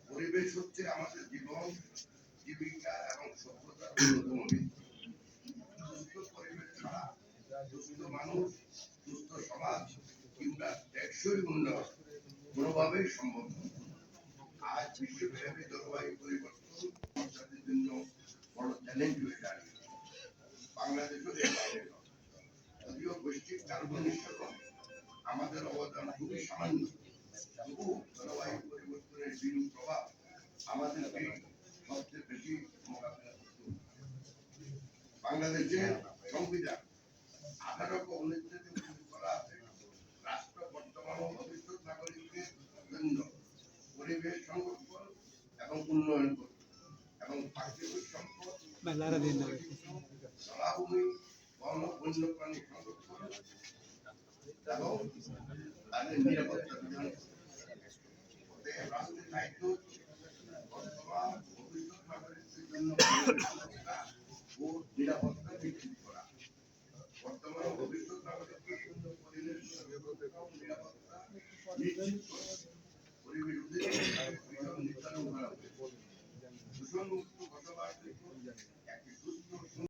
পরিবেশ হচ্ছে আমাদের জীবন, জীবিকা এবং সভ্যতার অন্যতম ভিত্তি। সুস্থ পরিবেশ ছাড়া সুস্থ মানুষ, সুস্থ সমাজ কিংবা টেকসই উন্নয়ন কোনোভাবেই সম্ভব নয়। আজ বিশ্বব্যাপী জলবায়ু পরিবর্তন আমাদের জন্য বড় চ্যালেঞ্জ হয়ে দাঁড়িয়েছে। বাংলাদেশের যদিও বৈশ্বিক কার্বন নিঃসরণ আমাদের অবদান খুবই সামান্য, তবু জলবায়ু পরিবর্তনের বিরূপ প্রভাব আমাদেরকে সবচেয়ে বেশি মোকাবিলা করতে হবে। বাংলাদেশের সংবিধান 18 অনুচ্ছেদে উল্লেখ করা আছে, রাষ্ট্র বর্তমান ও ভবিষ্যৎ নাগরিকদের জন্য পরিবেশ সংরক্ষণ এবং উন্নয়ন করবে এবং প্রাকৃতিক সম্পদ, জলাভূমি, বন ও বন্যপ্রাণী সংরক্ষণ এবং তাদের নিরাপত্তা বিধান করবে। রাষ্ট্রের দায়িত্ব বর্তমান ভবিষ্যৎ নাগরিকদের জন্য ও নিরাপত্তা নিশ্চিত করা। বর্তমান ভবিষ্যৎ নাগরিকদের জন্য পরিবেশ নিরাপত্তা নিশ্চিত করে পরিবেশ নির্ধারণ করা হবে।